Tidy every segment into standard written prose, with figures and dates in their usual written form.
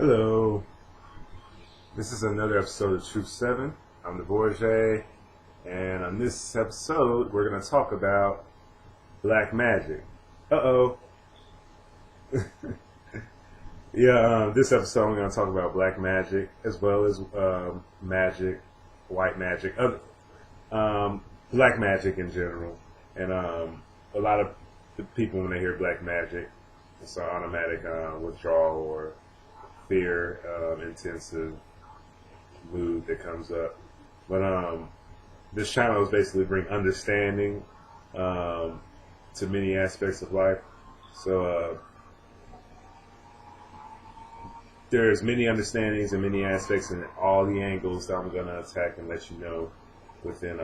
Hello, this is another episode of Truth 7. I'm Devorjae, and on this episode, we're going to talk about black magic. Uh-oh. This episode, I'm going to talk about black magic, as well as magic, white magic, black magic in general. And a lot of the people, when they hear black magic, it's an automatic withdrawal or fear, intensive mood that comes up. But this channel is basically bring understanding to many aspects of life. So there's many understandings and many aspects in all the angles that I'm going to attack and let you know within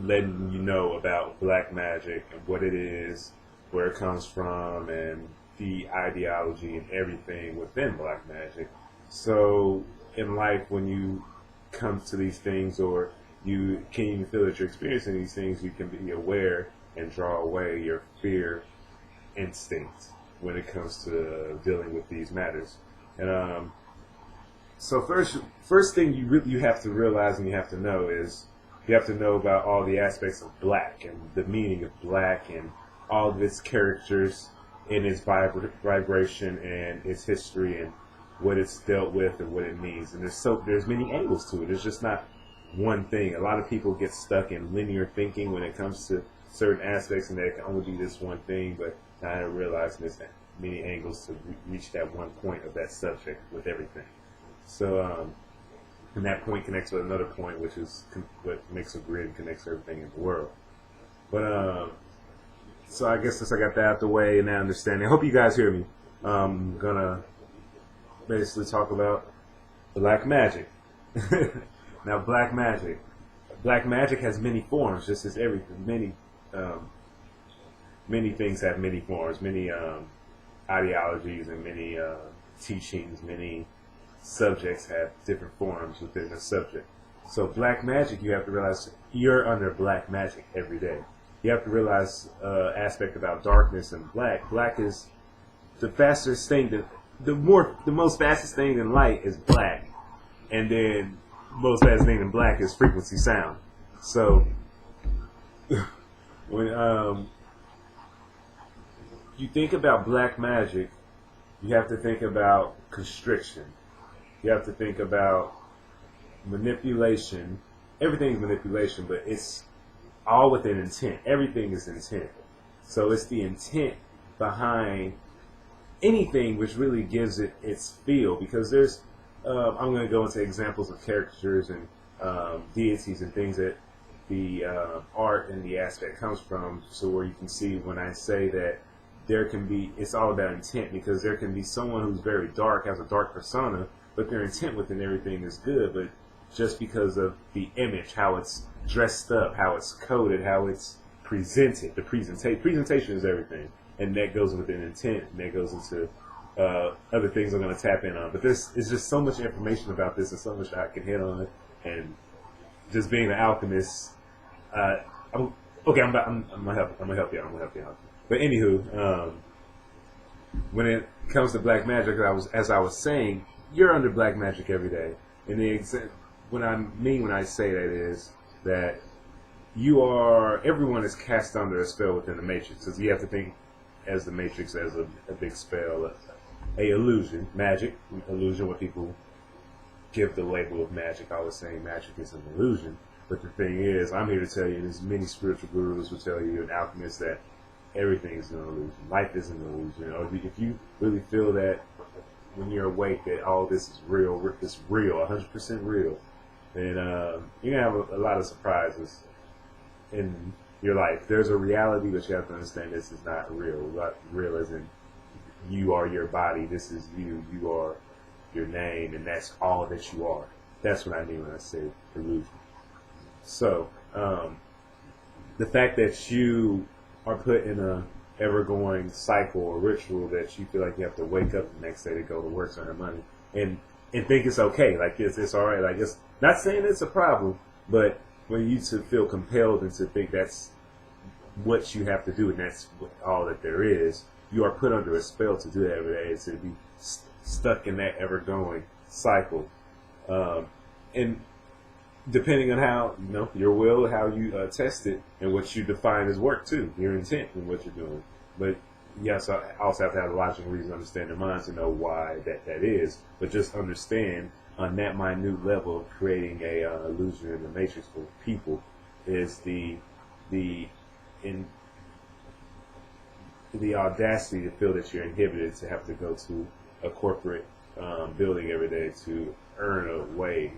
letting you know about black magic and what it is, where it comes from, and the ideology and everything within black magic. So in life, when you come to these things, or you can even feel that you're experiencing these things, you can be aware and draw away your fear instinct when it comes to dealing with these matters. And so first thing you have to realize and you have to know is you have to know about all the aspects of black and the meaning of black and all of its characters in its vibration and its history and what it's dealt with and what it means. And there's many angles to it. It's just not one thing. A lot of people get stuck in linear thinking when it comes to certain aspects, and there can only be this one thing, but not realizing there's many angles to reach that one point of that subject with everything. So and that point connects with another point, which is what makes a grid and connects everything in the world. But so I guess since I got that out the way and that understanding, I hope you guys hear me. I'm gonna basically talk about black magic. Now, black magic has many forms, just as everything. Many things have many forms, many ideologies, and many teachings. Many subjects have different forms within the subject. So black magic, you have to realize you're under black magic every day. You have to realize aspect about darkness and black. Black is the fastest thing. The most fastest thing in light is black, and then most fastest thing in black is frequency sound. So when you think about black magic, you have to think about constriction. You have to think about manipulation. Everything's manipulation, but it's all with an intent. Everything is intent. So it's the intent behind anything which really gives it its feel. Because there's, I'm going to go into examples of characters and deities and things that the art and the aspect comes from. So where you can see when I say that there can be, it's all about intent, because there can be someone who's very dark, has a dark persona, but their intent within everything is good. But just because of the image, how it's dressed up, how it's coded, how it's presented, the presentation is everything, and that goes with an intent, and that goes into other things I'm going to tap in on. But there's just so much information about this and so much I can hit on, and just being an alchemist, I'm gonna help you out. But anywho, when it comes to black magic, as I was saying, you're under black magic every day. And what I mean when I say that is that everyone is cast under a spell within the matrix. Because you have to think as the matrix as a big spell, a illusion, magic, illusion, what people give the label of magic. I was saying magic is an illusion. But the thing is, I'm here to tell you, and as many spiritual gurus will tell you, and alchemists, that everything is an illusion. Life is an illusion. Or if you really feel that when you're awake that all this is real, it's real, 100% real, then you're going to have a lot of surprises in your life. There's a reality, but you have to understand this is not real. Not real as in you are your body, this is you, you are your name, and that's all that you are. That's what I mean when I say illusion. So, the fact that you are put in a ever-going cycle or ritual that you feel like you have to wake up the next day to go to work, earn money, and think it's okay, like it's all right, like it's not saying it's a problem, but when you to feel compelled and to think that's what you have to do and that's all that there is, you are put under a spell to do that every day, to be stuck in that ever going cycle. And depending on how your will, how you test it, and what you define as work too, your intent in what you're doing. But yes, I also have to have a logical reason to understand your mind to know why that is. But just understand on that minute level of creating a illusion in the matrix for people is the in the audacity to feel that you're inhibited to have to go to a corporate building every day to earn a wage.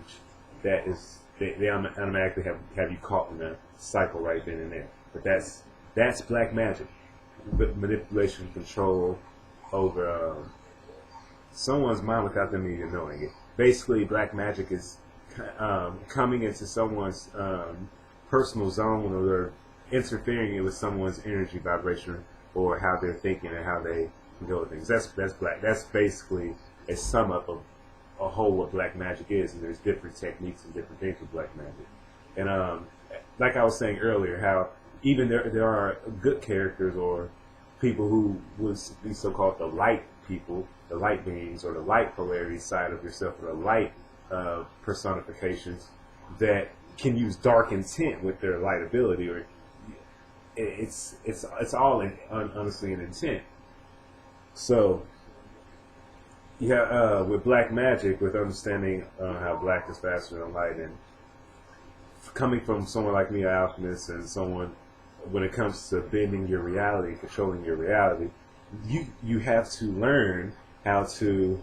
That is, they automatically have you caught in a cycle right then and there. But that's black magic, manipulation, control over someone's mind without them even knowing it. Basically, black magic is coming into someone's personal zone, or they're interfering with someone's energy vibration, or how they're thinking and how they go with things. That's black. That's basically a sum up of a whole what black magic is, and there's different techniques and different things with black magic. And like I was saying earlier, how even there are good characters or people who would be so-called the light people, the light beings, or the light polarity side of yourself, or the light personifications that can use dark intent with their light ability, or it's all honestly an intent. So yeah, with black magic, with understanding how black is faster than light, and coming from someone like me, an alchemist, and someone when it comes to bending your reality, controlling your reality, you have to learn how to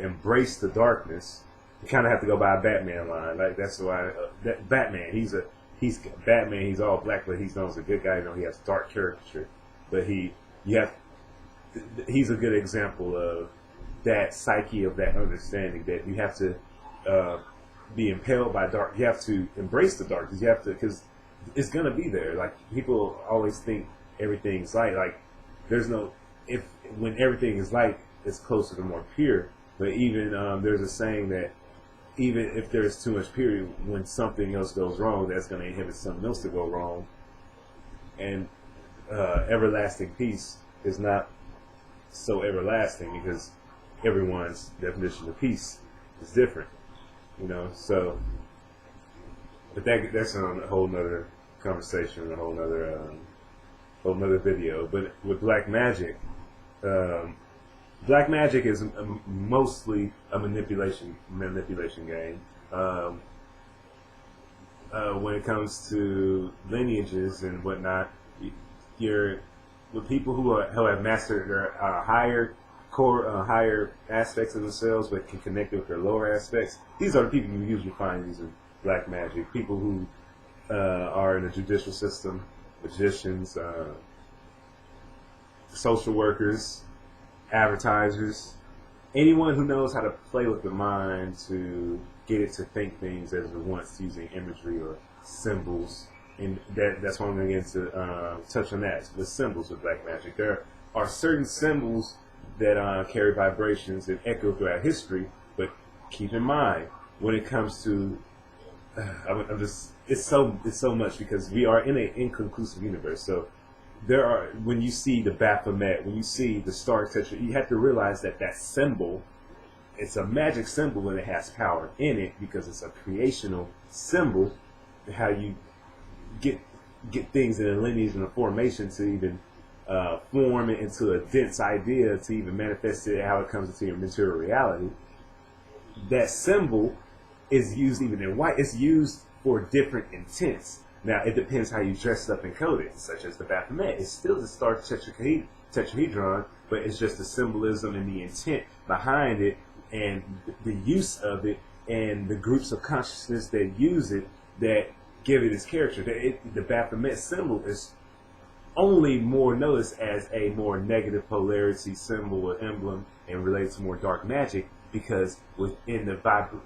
embrace the darkness. You kind of have to go by a Batman line. Like that's why Batman. He's Batman. He's all black, but he's known as a good guy. You know, he has dark caricature, but he's a good example of that psyche, of that understanding that you have to be impelled by dark. You have to embrace the darkness. You have to, because it's gonna be there. Like people always think everything's light. Like when everything is light, it's closer to more pure. But even there's a saying that even if there's too much purity, when something else goes wrong, that's going to inhibit something else to go wrong. And everlasting peace is not so everlasting because everyone's definition of peace is different, So, but that's on a whole nother conversation, a whole nother video. But with black magic. Black magic is mostly a manipulation game. When it comes to lineages and whatnot, you're with people who have mastered their higher aspects of themselves, but can connect with their lower aspects. These are the people you usually find using black magic. People who are in the judicial system, magicians, social workers, advertisers, anyone who knows how to play with the mind to get it to think things as it wants using imagery or symbols. And that's why I'm going to get into touch on that, the symbols of black magic. There are certain symbols that carry vibrations and echo throughout history, but keep in mind when it comes to it's so much because we are in an inconclusive universe. So when you see the Baphomet, when you see the Star Tetra, you have to realize that symbol, it's a magic symbol and it has power in it because it's a creational symbol. How you get things in a lineage and a formation to even form it into a dense idea, to even manifest it, how it comes into your material reality. That symbol is used even in white. It's used for different intents. Now, it depends how you dress up and code it, such as the Baphomet. It's still the star tetrahedron, but it's just the symbolism and the intent behind it and the use of it and the groups of consciousness that use it that give it its character. The Baphomet symbol is only more noticed as a more negative polarity symbol or emblem and related to more dark magic because within the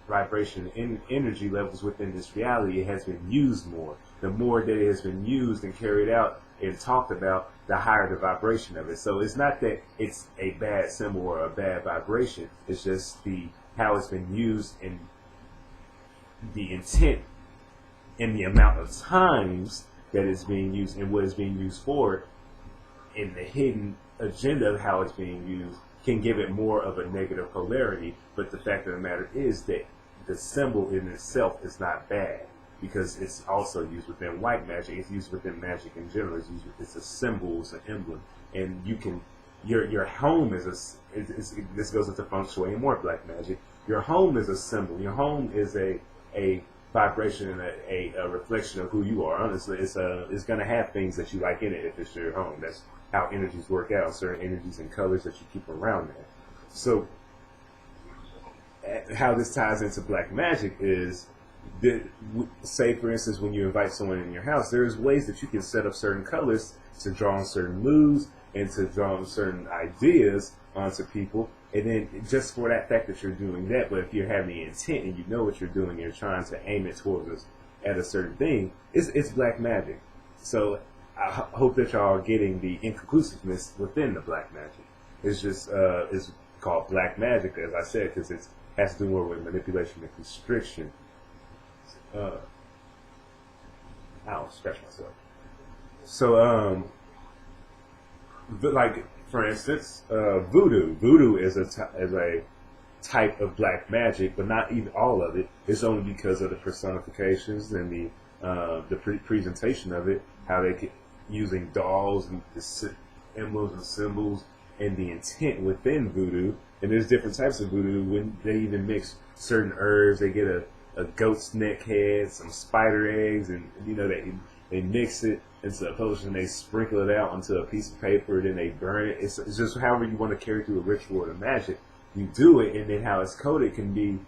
vibration and energy levels within this reality, it has been used more. The more that it has been used and carried out and talked about, the higher the vibration of it. So it's not that it's a bad symbol or a bad vibration. It's just how it's been used and the intent and the amount of times that it's being used and what it's being used for and the hidden agenda of how it's being used can give it more of a negative polarity. But the fact of the matter is that the symbol in itself is not bad, because it's also used within white magic. It's used within magic in general. It's a symbol, it's an emblem, and you can your home is this goes into feng shui and more black magic. Your home is a symbol. Your home is a vibration and a reflection of who you are. Honestly, it's going to have things that you like in it if it's your home. That's how energies work out. Certain energies and colors that you keep around there. So how this ties into black magic is that, say for instance, when you invite someone in your house, there's ways that you can set up certain colors to draw on certain moods and to draw on certain ideas onto people. And then just for that fact that you're doing that, but if you're having the intent and you know what you're doing, you're trying to aim it towards us at a certain thing, it's black magic. So I hope that y'all are getting the inconclusiveness within the black magic. It's just it's called black magic, as I said, because it has to do more with manipulation and constriction. I'll scratch myself. So but like for instance, voodoo. Voodoo is a type of black magic, but not even all of it. It's only because of the personifications and the presentation of it, how they get using dolls and the emblems and symbols and the intent within voodoo. And there's different types of voodoo. When they even mix certain herbs, they get a goat's neck head, some spider eggs, and they mix it into a potion. They sprinkle it out onto a piece of paper, then they burn it. It's just however you want to carry through a ritual or magic. You do it, and then how it's coded can be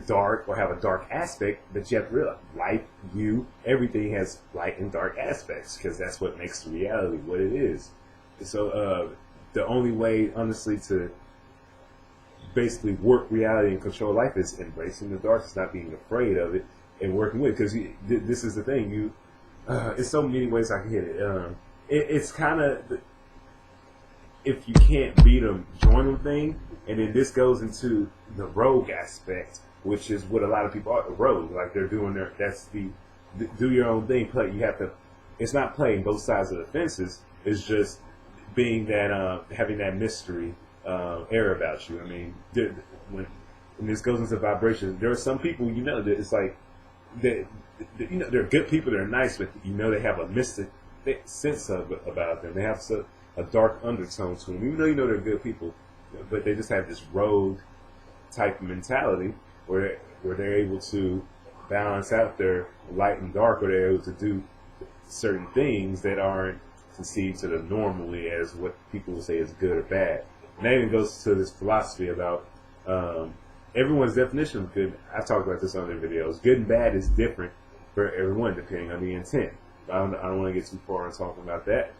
dark or have a dark aspect, but you have to realize life, everything has light and dark aspects, because that's what makes reality what it is. So the only way, honestly, to basically work reality and control life is embracing the darkness, not being afraid of it, and working with it. Because this is the thing, it's so many ways I can hit it. It's kind of, if you can't beat them, join them thing. And then this goes into the rogue aspect, which is what a lot of people are, the rogue. Like they're doing that's the do your own thing. Play. You have to. It's not playing both sides of the fences. It's just being that having that mystery air about you. I mean, when this goes into vibration, there are some people that it's like that. They're good people. They're nice, but they have a mystic sense about them. They have a dark undertone to them, even though they're good people. But they just have this rogue type of mentality where they're able to balance out their light and dark, or they're able to do certain things that aren't conceived to them normally as what people would say is good or bad. And that even goes to this philosophy about everyone's definition of good. I've talked about this on other videos. Good and bad is different for everyone depending on the intent. I don't want to get too far in talking about that.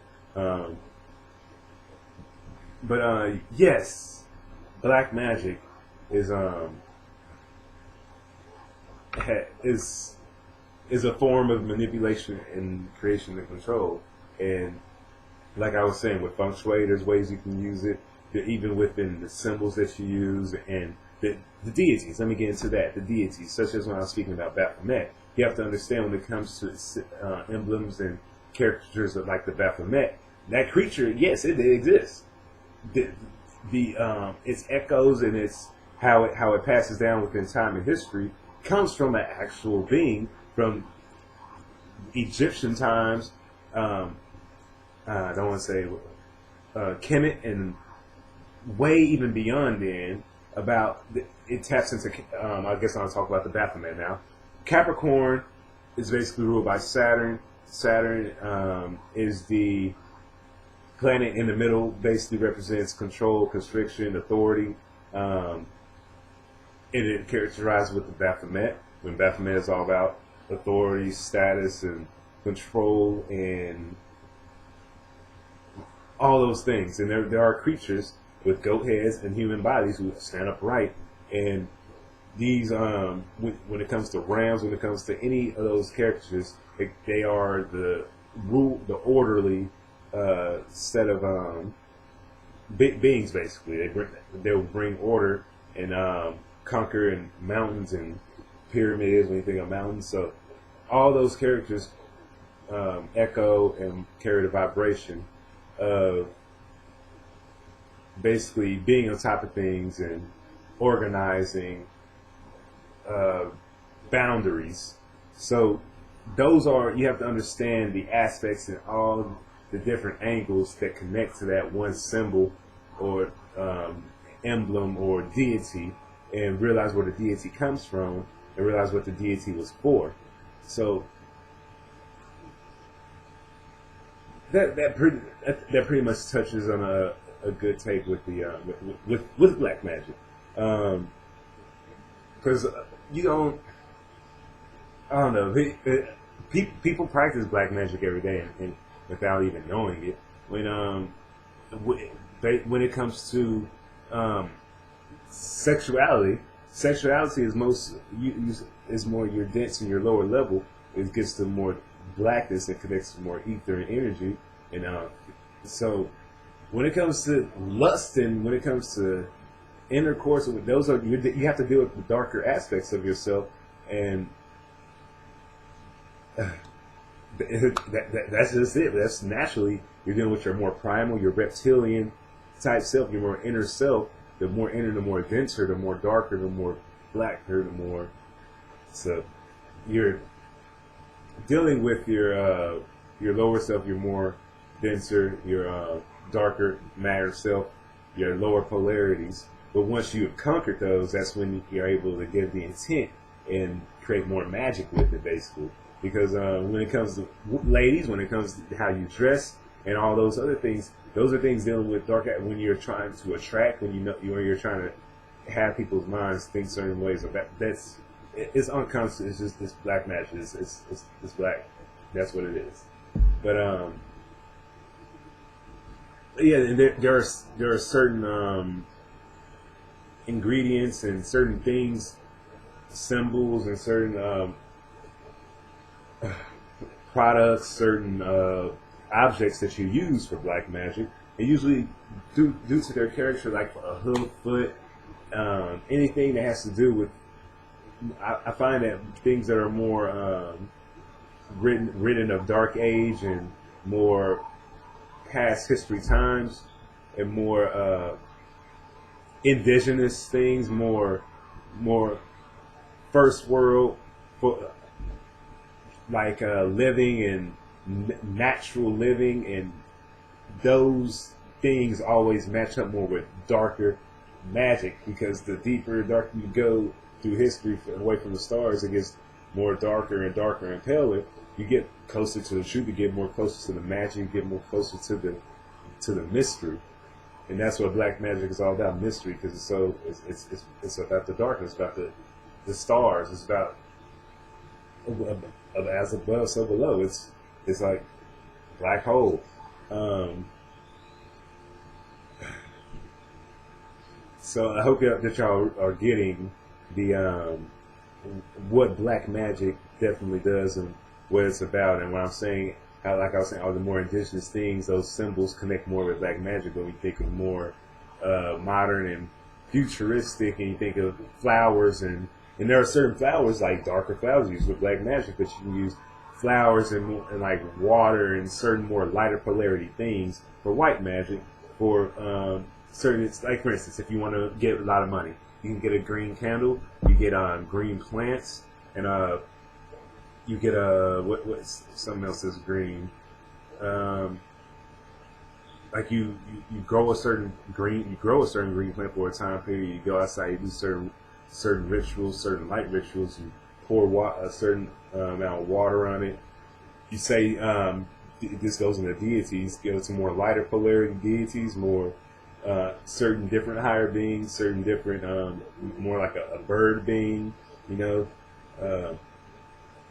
But yes, black magic is a form of manipulation and creation and control. And like I was saying, with feng shui, there's ways you can use it, even within the symbols that you use and the deities. Let me get into that. The deities, such as when I was speaking about Baphomet, you have to understand when it comes to emblems and caricatures of like the Baphomet, that creature, yes, it exists. Its echoes and its how it passes down within time and history comes from an actual being from Egyptian times. I don't want to say Kemet, and way even beyond then. It taps into. I guess I'll talk about the Baphomet now. Capricorn is basically ruled by Saturn. Saturn is the planet in the middle, basically represents control, constriction, authority. It characterized with the Baphomet, when Baphomet is all about authority, status, and control, and all those things. And there are creatures with goat heads and human bodies who stand upright. And these, when it comes to rams, when it comes to any of those characters, they are the orderly set of beings. Basically, they'll bring order and conquer and mountains and pyramids. When you think of mountains, so all those characters echo and carry the vibration of basically being on top of things and organizing uh, boundaries. So those are, you have to understand the aspects and all the different angles that connect to that one symbol or emblem or deity, and realize where the deity comes from and realize what the deity was for. So that pretty much touches on a good take with the with black magic, because you don't, I don't know, people practice black magic every day and without even knowing it. When it comes to sexuality, sexuality is is more your dense and your lower level. It gets to more blackness and connects to more ether and energy, and so when it comes to lust and when it comes to intercourse, those are, you have to deal with the darker aspects of yourself, and that's just it. That's naturally, you're dealing with your more primal, your reptilian type self, your more inner self. The more inner, the more denser, the more darker, the more blacker, the more. So you're dealing with your lower self, your more denser, your darker matter self, your lower polarities. But once you have conquered those, that's when you're able to give the intent and create more magic with it, basically. Because when it comes to ladies, when it comes to how you dress and all those other things, those are things dealing with dark. When you're trying to attract, when you're trying to have people's minds think certain ways. Of that's it's unconscious. It's just this black magic. It's black. That's what it is. But yeah, and there are certain ingredients and certain things, symbols, and certain products, certain objects that you use for black magic, and usually due to their character, like a hoof, foot, anything that has to do with. I find that things that are more written of dark age and more past history times, and more indigenous things, more first world, like living and natural living, and those things always match up more with darker magic, because the deeper, darker you go through history away from the stars, it gets more darker and darker and paler. You get closer to the truth, you get more closer to the magic, you get more closer to the mystery, and that's what black magic is all about, mystery, because it's about the darkness, about the stars, it's about as above, so below. It's like black hole. So I hope that y'all are getting the what black magic definitely does and what it's about. And what I'm saying, how, like I was saying, all the more indigenous things, those symbols connect more with black magic. When we think of more modern and futuristic, and you think of flowers, and there are certain flowers, like darker flowers used with black magic, but you can use flowers and like water and certain more lighter polarity things for white magic. For certain, like for instance, if you want to get a lot of money, you can get a green candle, you get green plants, and you get what something else is green. Like you grow a certain green plant for a time period. You go outside, you do certain rituals, certain light rituals. You pour a certain amount of water on it. You say this goes into deities, go to more lighter polarity deities, more certain different higher beings, certain different more like a bird being.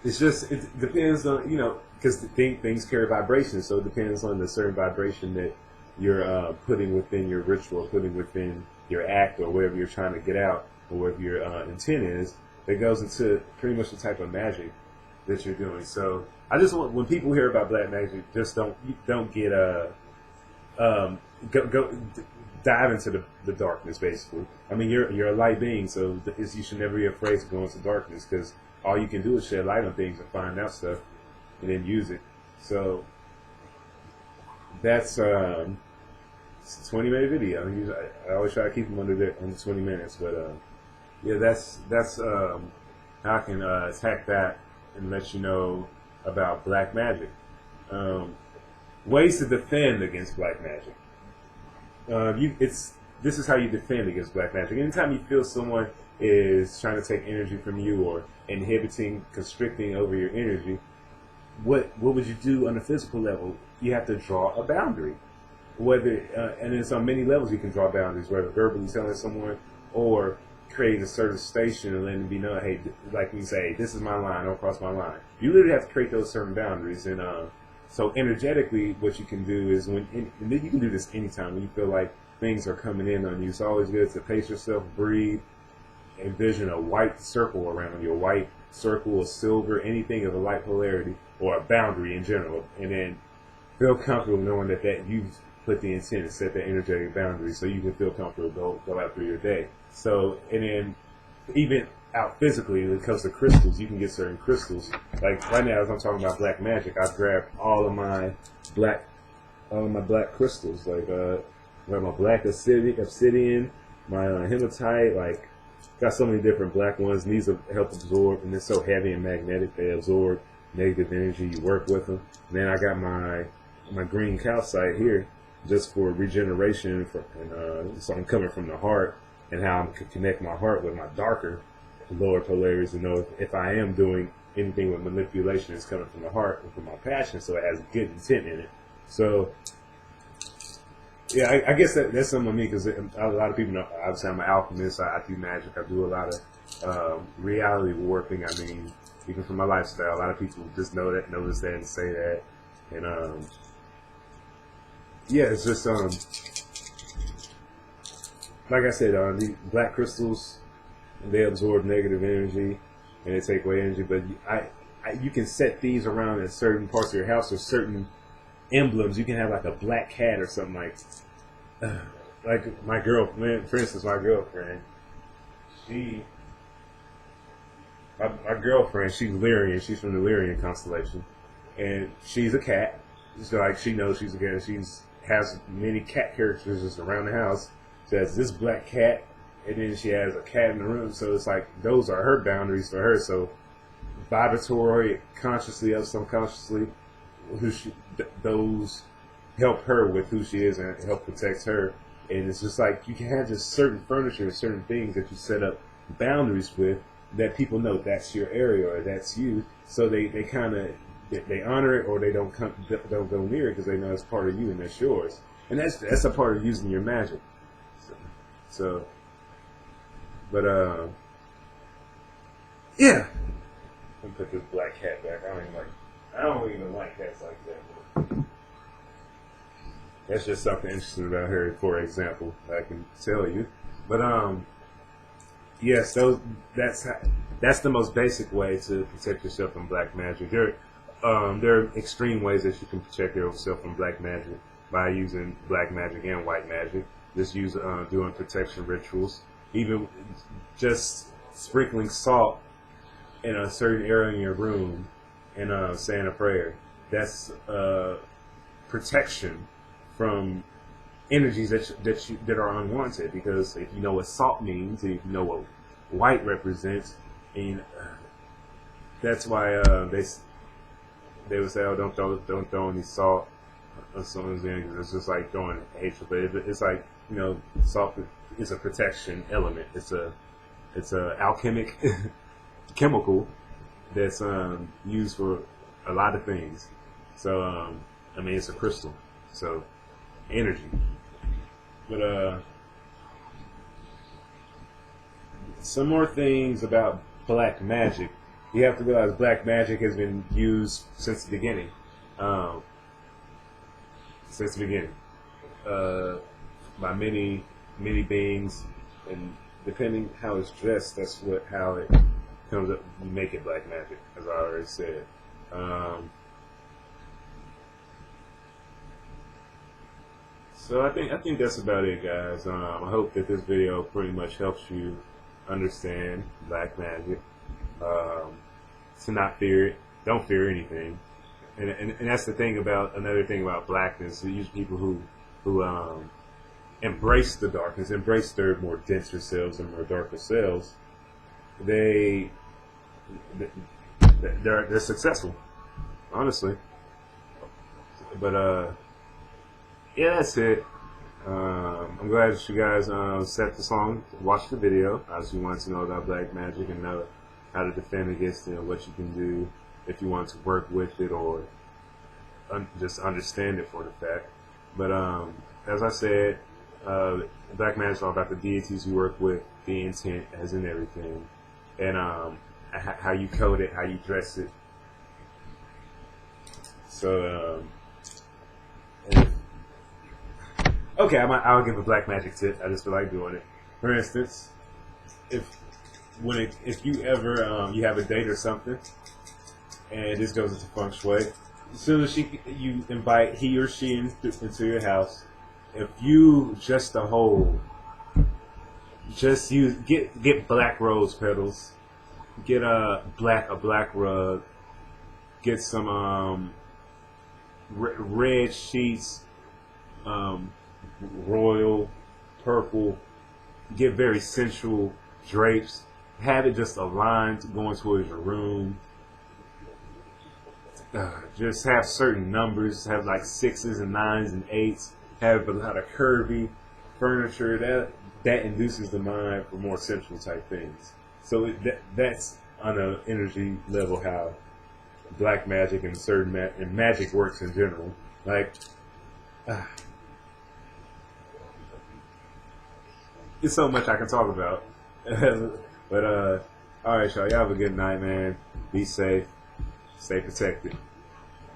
It's just, it depends on, because things carry vibrations, so it depends on the certain vibration that you're putting within your ritual, putting within your act, or whatever you're trying to get out, or whatever your intent is, that goes into pretty much the type of magic that you're doing. So I just want, when people hear about black magic, just don't get go dive into the darkness, basically. I mean, you're a light being, so you should never be afraid to go into darkness, because all you can do is shed light on things and find out stuff and then use it. So that's it's a 20-minute video. I always try to keep them under 20 minutes, but yeah, that's how I can attack that and let you know about black magic. Um, Ways to defend against black magic. This is how you defend against black magic. Anytime you feel someone is trying to take energy from you or inhibiting, constricting over your energy, what would you do on a physical level? You have to draw a boundary. Whether and it's on many levels you can draw boundaries, whether verbally telling someone or creating a certain station and letting them be known, hey, like we say, this is my line, don't cross my line. You literally have to create those certain boundaries, and so energetically, what you can do is and then you can do this anytime when you feel like things are coming in on you. It's always good to pace yourself, breathe, envision a white circle around you, a white circle, a silver, anything of a light polarity or a boundary in general, and then feel comfortable knowing that you've put the intent and set that energetic boundary so you can feel comfortable go out through your day. So, and then even out physically, when it comes to crystals, you can get certain crystals. Like right now, as I'm talking about black magic, I've grabbed all of my black crystals, like my black obsidian, my hematite, like got so many different black ones. And these help absorb, and they're so heavy and magnetic, they absorb negative energy. You work with them. And then I got my green calcite here, just for regeneration, and so I'm coming from the heart, and how I can connect my heart with my darker lower polarities to know if I am doing anything with manipulation, it's coming from the heart and from my passion, so it has good intent in it. So yeah, I guess that's something of me, because a lot of people know, obviously I'm an alchemist, I do magic, I do a lot of reality warping. I mean, even from my lifestyle, a lot of people just notice that and say that, and yeah, it's just like I said, the black crystals, they absorb negative energy and they take away energy. But you can set these around in certain parts of your house or certain emblems. You can have like a black cat or something like my girlfriend, for instance, my girlfriend. My girlfriend, she's Lyrian. She's from the Lyrian constellation, and she's a cat. So like she knows she's a cat. Has many cat characters just around the house. She has this black cat, and then she has a cat in the room. So it's like those are her boundaries for her. So vibratory, consciously or subconsciously, those help her with who she is and help protect her. And it's just like you can have just certain furniture, certain things that you set up boundaries with, that people know that's your area or that's you. So they kind of they honor it, or they don't go near it because they know it's part of you and that's yours. And that's a part of using your magic. So but yeah. Let me put this black cat back. I don't even like cats like that. But that's just something interesting about her, for example, I can tell you. But yes, that's the most basic way to protect yourself from black magic. There are extreme ways that you can protect yourself from black magic by using black magic and white magic. Just doing protection rituals, even just sprinkling salt in a certain area in your room and saying a prayer. That's protection from energies that are unwanted. Because if you know what salt means, and if you know what white represents, and that's why they would say, "Oh, don't throw any salt on someone's in," because it's just like throwing hatred. But it's like, salt is a protection element. It's a alchemic chemical that's used for a lot of things. So it's a crystal, so energy. But some more things about black magic. You have to realize black magic has been used since the beginning. By many beings, and depending how it's dressed, that's how it comes up. You make it black magic, as I already said. So I think that's about it, guys. I hope that this video pretty much helps you understand black magic. To not fear it. Don't fear anything. and that's the thing about another thing about blackness. Usually people who embrace the darkness, embrace their more denser selves and more darker selves, they they're successful, honestly. But yeah, that's it. I'm glad that you guys set the song, watched the video. Obviously, you wanted to know about black magic and know how to defend against it, what you can do if you want to work with it or just understand it for the fact. But as I said, black magic is all about the deities you work with, the intent, as in everything, and how you code it, how you dress it. So, okay, I'll give a black magic tip. I just feel like doing it. For instance, if you ever you have a date or something, and this goes into feng shui, as soon as you invite he or she into your house, if you just get black rose petals, get a black rug, get some red sheets, royal purple, get very sensual drapes, have it just aligned going towards your room. Just have certain numbers, have like 6s and 9s and 8s, have a lot of curvy furniture that induces the mind for more sensual type things. So that's on an energy level how black magic and certain and magic works in general. Like, it's so much I can talk about. But all right, y'all. Y'all have a good night, man. Be safe. Stay protected.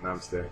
Namaste.